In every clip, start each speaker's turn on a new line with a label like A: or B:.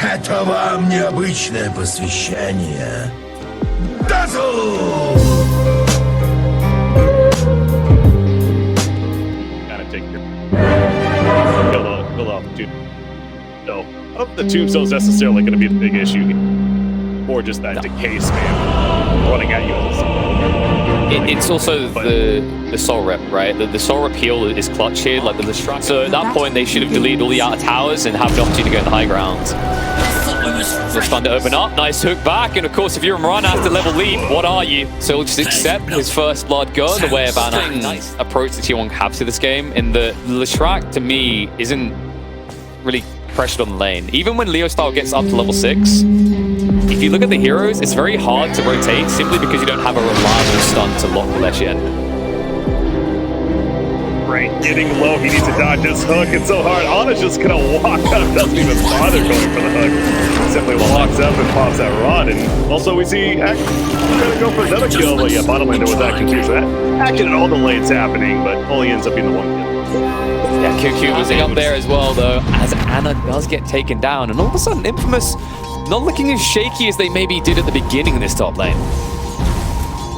A: Это вам необычное посвящение. Дазл!
B: Gotta take your kill off the tomb. So, I don't think the tombstone's necessarily going to be the big issue, or just that decay spam running at you.
C: It's also the soul rep, right? The soul rep heal is clutch here, like the distract. So at that point, they should have deleted all the outer towers and have an opportunity to go in the high ground. Just fun to open up, nice hook back, and of course, if you're a Marana after level lead, what are you? So he'll just accept his first blood go the way of Anna. Nice approach that T1 have to this game, and the Leshrac to me isn't really pressured on the lane. Even when Leo style gets up to level 6, if you look at the heroes, it's very hard to rotate simply because you don't have a reliable stun to lock the Lesh in.
B: Right, getting low, he needs to dodge this hook. It's so hard. Anna's just gonna walk up, doesn't even bother going for the hook. Simply walks up and pops that rod. And also we see Action gonna go for another kill, but yeah, bottom laner with Action too. So that Action in all the lanes happening, but only ends up being the one kill.
C: Yeah, QQ was up there as well though, as Anna does get taken down. And all of a sudden, Infamous not looking as shaky as they maybe did at the beginning of this top lane.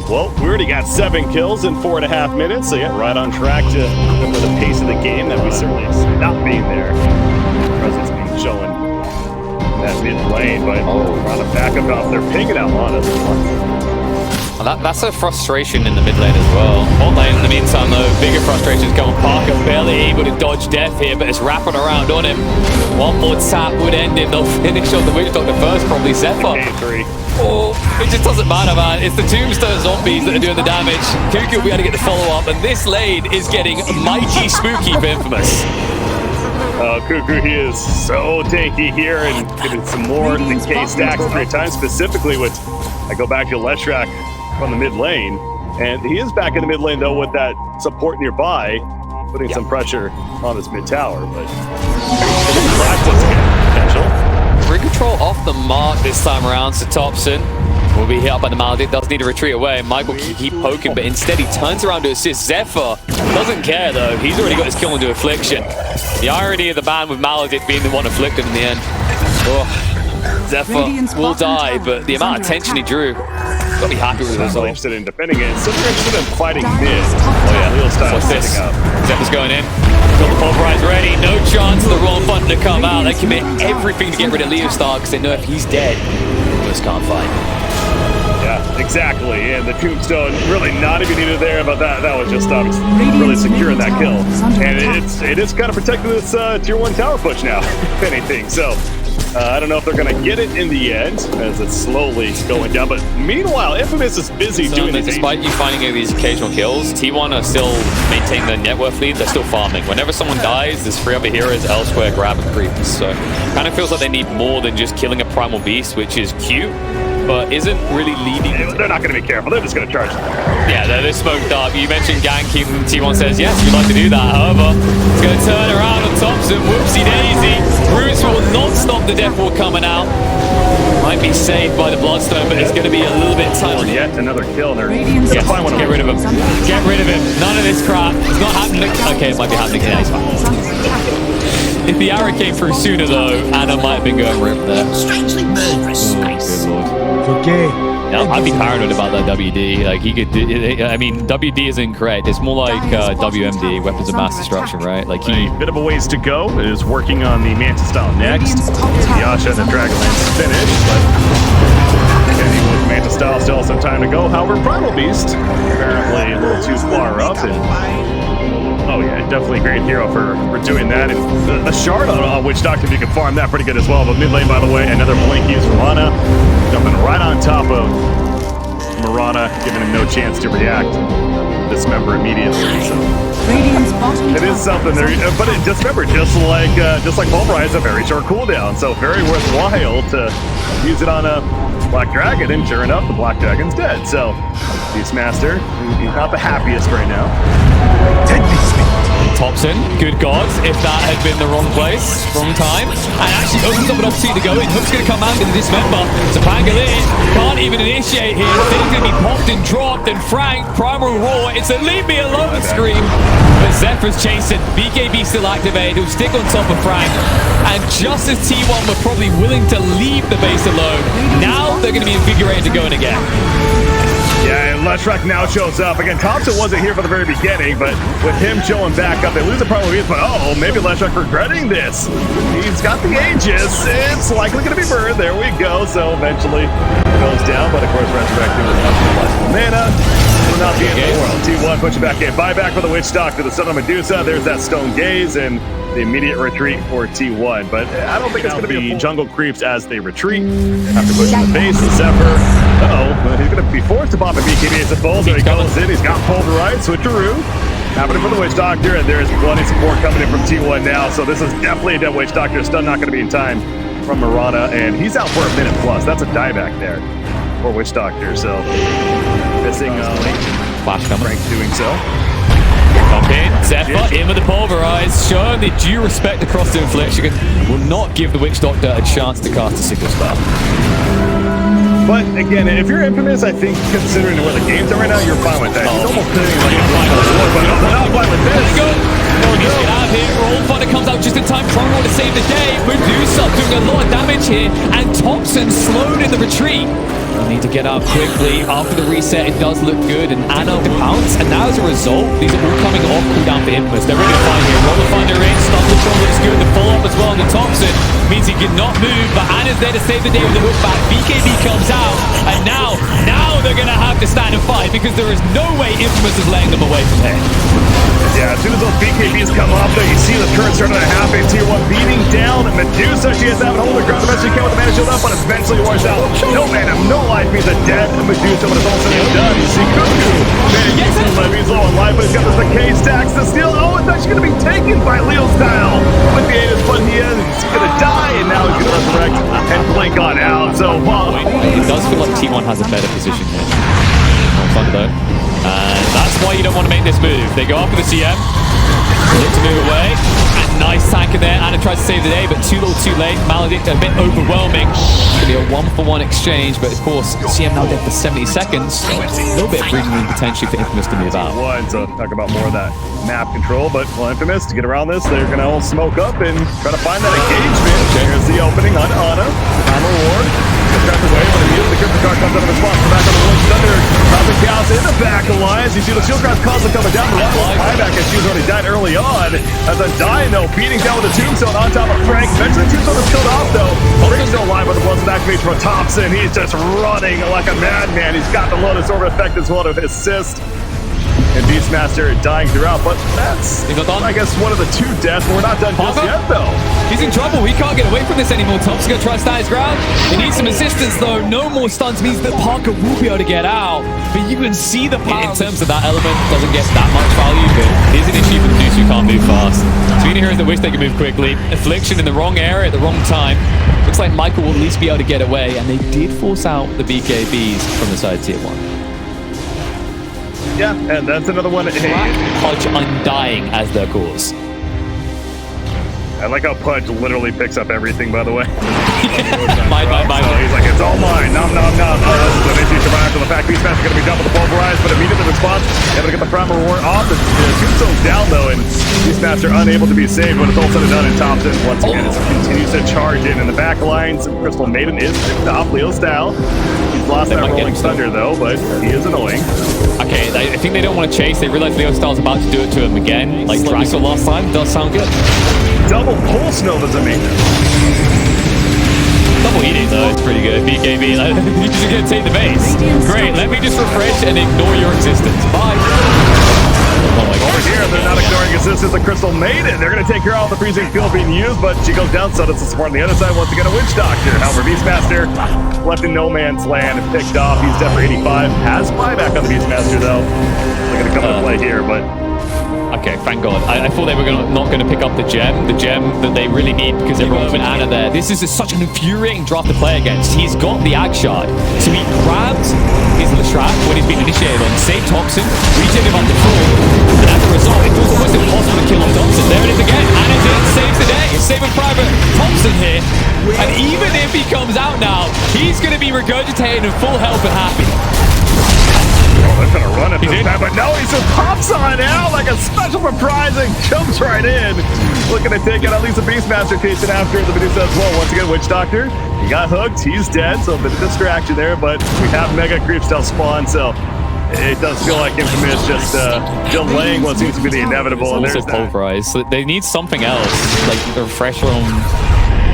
B: Well, we already got 7 kills in 4.5 minutes, so yeah, right on track to for the pace of the game that we certainly not being there. Presence being shown in that mid lane, but on a backup out there, pinging out on us.
C: Well, that's a frustration in the mid lane as well. Bot lane in the meantime though, bigger frustrations going. Parker barely able to dodge death here, but it's wrapping around on him. One more tap would end him. They'll finish on the Witch Doctor first, probably Zephyr. Oh, it just doesn't matter, man. It's the Tombstone zombies that are doing the damage. Kuku, we got to get the follow-up, and this lane is getting mighty spooky for Infamous.
B: Kuku, he is so tanky here and getting some more decay stacks 3 times, specifically with, I go back to Leshrac from the mid lane, and he is back in the mid lane, though, with that support nearby, putting some pressure on his mid tower, but potential.
C: Ring control off the mark this time around, so Thompson will be hit up by the Maledict, does need to retreat away. Michael can keep poking, but instead he turns around to assist. Zephyr doesn't care though, he's already got his kill into Affliction. The irony of the ban with Maledict being the one afflicted in the end. Oh, Zephyr will die, but the amount of tension he drew, gotta be happy with the result.
B: Interested in defending it, so they're interested in fighting mid. Oh yeah, Leo style setting up.
C: Zephyr's going in. Got the pulverize ready, no chance for the wrong button to come out. They commit everything to get rid of Leo Star because they know if he's dead, Infamous can't fight.
B: Yeah, exactly. And the Tombstone really not even needed there, but that was just really securing that kill. And it is kind of protecting this tier 1 tower push now, if anything. So I don't know if they're going to get it in the end, as it's slowly going down. But meanwhile, Infamous is busy doing this.
C: Despite you finding these occasional kills, T1 are still maintaining their net worth lead. They're still farming. Whenever someone dies, there's 3 other heroes elsewhere grabbing creeps. So kind of feels like they need more than just killing a primal beast, which is cute, but isn't really leading.
B: They're not going to be careful. They're just going to charge them.
C: Yeah, they're smoked up. You mentioned ganking. T1 says, yes, we'd like to do that. However, it's going to turn around on Thompson. Whoopsie daisy. Roots will not stop the death wall coming out. Might be saved by the Bloodstone, but it's going to be a little bit tight.
B: Yet another kill there.
C: Yes, get rid of him. Get rid of him. None of this crap. It's not happening. Okay, it might be happening. Yeah, he's fine. If the arrow came through sooner, though, Anna might have been going for him there.
A: Strangely murderous space.
C: Good lord.
A: Okay.
C: Yeah, I'd be paranoid about that WD. Like, he could do, I mean, WD is incorrect. It's more like WMD, Weapons of Mass Destruction, right? Like,
B: a bit of a ways to go. It is working on the Mantis style next. Yasha and the Dragonlance finished, but Kenny with Mantis style still has some time to go. However, Primal Beast apparently a little too far up. And oh yeah, definitely a great hero for doing that. And a shard on Witch Doctor, if you can farm that pretty good as well. But mid lane, by the way, another blink use from Anna, jumping right on top of Marana, giving him no chance to react. Dismember immediately. So it is something there, but Dismember, just like Pulverize, a very short cooldown, so very worthwhile to use it on a Black Dragon, and sure enough, the Black Dragon's dead. So Beastmaster, he's not the happiest right now.
C: Thompson, good God, if that had been the wrong place, wrong time, and actually opens up an opportunity to go in. Hook's going to come out into the Dismember. So Pangolin can't even initiate here. Things going to be popped and dropped, and Frank, Primal Roar, it's a leave me alone scream. But Zephyr's chasing, BKB still activated, he'll stick on top of Frank. And just as T1 were probably willing to leave the base alone, now they're going to be invigorated to go in again.
B: Yeah, and Leshrac now shows up. Again, Thompson wasn't here for the very beginning, but with him showing back up, they lose the probability, but maybe Leshrac regretting this. He's got the Aegis. It's likely going to be burned. There we go. So eventually it goes down, but of course resurrecting with less mana. Will not be in the world. T1 pushing back in. Buyback for the Witch Doctor, the Son of Medusa. There's that Stone Gaze and the immediate retreat for T1. But I don't think it's going to be jungle creeps as they retreat. After pushing the base, the Zephyr. He's going to be forced to pop a BKB as a bull. There he goes in. He's got pulverized. Switcheroo. Happening for the Witch Doctor, and there's plenty of support coming in from T1 now. So this is definitely a dead Witch Doctor. Still not going to be in time from Mirana, and he's out for a minute plus. That's a dieback there for Witch Doctor. So missing
C: Flash coming.
B: Frank doing so.
C: Up in, Zephyr in with the pulverize, showing the due respect across the infliction. Will not give the Witch Doctor a chance to cast a single spell.
B: But again, if you're Infamous, I think considering where the games are right now, you're fine with that. He's almost putting like but not fine with this.
C: There we go. Needs to get out of here. Roll Thunder comes out just in time. Trying to save the day. Medusa doing a lot of damage here, and Thompson slowed in the retreat. They'll need to get out quickly. After the reset, it does look good, and Anna will pounce. And now as a result, these are all coming off cooldown for Infamous. They're really going to find here. Roll the Thunder in. Stun control looks good. The follow-up as well on the Thompson means he cannot move, but Anna's there to save the day with the hook back. BKB comes out, and now they're going to have to stand and fight because there is no way Infamous is laying them away from here.
B: Yeah, as soon as those BKBs come off there, you see the turn starting to happen. T1 beating down Medusa. She has to have it hold the ground the best she can with the mana shield up, but eventually wears out. No mana, no life means a dead Medusa when it's all said and done. You see Cuckoo managing to levies low on life, but he's got this decay stacks to steal. Oh, it's actually going to be taken by Leo Style with the Aegis, but he is going to die, and now he's going to resurrect and blink on out. So,
C: it does feel like T1 has a better position here. Not fun though. And that's why you don't want to make this move. They go after the CM. Look to move away. And nice tank in there. Anna tries to save the day, but too little too late. Maledict a bit overwhelming. It's going to be a 1-for-1 exchange, but of course, CM now dead for 70 seconds. A little bit of breathing room potentially for Infamous to move out.
B: So talk about more of that map control, but Infamous, to get around this, they're going to all smoke up and try to find that engagement. Here's the opening on Anna. Time reward. Trapped away, but immediately the Cryptic Card comes out of his box. Back on the Witch Thunder. Cosmic Chaos in the back alliance. You see the Shield Cross constantly coming down. The buyback as she's already died early on. As a Dino beating down with a Tombstone on top of Frank. Eventually the Tombstone is killed off though. Frank's still alive with the Blessed Activation from Thompson. He's just running like a madman. He's got the Lotus Orb effect as well to assist. And Beastmaster dying throughout, but that's, I guess, one of the two deaths. We're not done just yet, though.
C: He's in trouble. He can't get away from this anymore. Thompson's going to try to stand his ground. He needs some assistance, though. No more stuns means that Parker will be able to get out. But you can see the power. In terms of that element, doesn't get that much value, but it is an issue for the dudes who can't move fast. Sweden heroes that wish they could move quickly. Affliction in the wrong area at the wrong time. Looks like Michael will at least be able to get away, and they did force out the BKBs from the side tier 1.
B: Yeah, and that's another one. Hey,
C: Pudge Undying as their cause.
B: I like how Pudge literally picks up everything, by the way.
C: Mine.
B: He's like, it's all mine. Nom, nom, nom. Oh, this is an issue survived for the fact Beastmaster's going to be done with the pulverize, but immediately response, able to get the primal reward off. The Tombstone's down, though, and Beastmaster unable to be saved when it's all said and done. And Thompson, once again, continues to charge in the back lines. Crystal Maiden is picked off, Leo Style. He's lost that Rolling Thunder, though, but he is annoying.
C: Okay, I think they don't want to chase. They realize Leo Style's about to do it to him again. Like we saw last time. Does sound good.
B: Double Pulse Nova's amazing.
C: Double eating, though. It's pretty good. BKB, you're just going to take the base. Great. Let me just refresh and ignore your existence. Bye. Oh my God.
B: Over here, they're not ignoring assistance of Crystal Maiden. They're going to take her out with the freezing field being used, but she goes down, so does the support on the other side. Once again, a Witch Doctor. However, Beastmaster left in no man's land, picked off. He's dead for 85. Has buyback on the Beastmaster, though. They're going to come into play here, but...
C: Okay, thank God. I thought they were not going to pick up the gem that they really need because everyone's been Anna there. This is such an infuriating draft to play against. He's got the Ag Shard, so he grabs his Leshrac when he's been initiated on, save Thompson, regen him under full, and as a result, it was almost impossible to kill off Thompson. There it is again. Anna did, saves the day. Saving Private Thompson here, and even if he comes out now, he's going to be regurgitated in full health and happy.
B: they're gonna run it
C: He's
B: this
C: in.
B: time, but no, he just pops on out like a special surprise and jumps right in. Looking to take out at least a Beastmaster chasing after the Medusa as well. Once again, Witch Doctor, he got hooked, he's dead, so a bit of distraction there, but we have Mega Creep still spawn, so it does feel like Infamous just delaying what seems to be the inevitable. And
C: Also
B: there's that.
C: pulverized. So they need something else, like a refresher on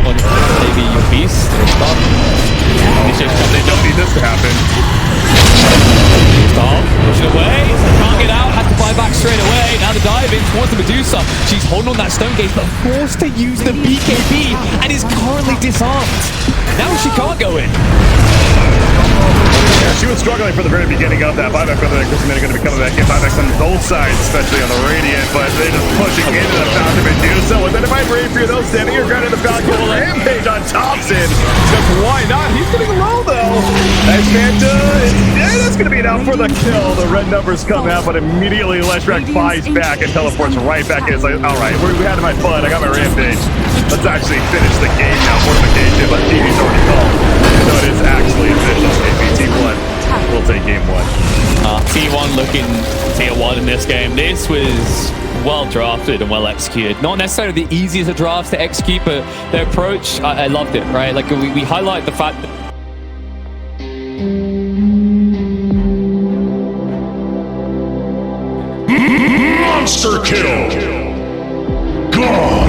C: maybe your beast or stuff.
B: They don't need this to happen.
C: Stop, push it away, can't get out, has to buy back straight away. Now the dive in towards the Medusa. She's holding on that stone gate, but forced to use the BKB and is currently disarmed. Now she can't go in.
B: Yeah, she was struggling for the very beginning of that buyback, whether that Chris Minute going to be coming back in. Buybacks on both sides, especially on the Radiant, but they're just pushing into the Falcon Medusa. With it, if I Rapier those standing here, granted the Falcon Rampage on Thompson. Just why not? He's getting low though. Nice Manta. It's going to be enough for the kill. The red numbers come out, but immediately Leshrac buys back and teleports right back in. It's like, all right, we had my fun. I got my Rampage. Let's actually finish the game now. Fortification, but TV's already called. So it is actually official. APT1 will take game one.
C: T1 looking tier 1 in this game. This was well drafted and well executed. Not necessarily the easiest of drafts to execute, but their approach, I loved it, right? Like we highlight the fact that
A: Monster kill! Gone!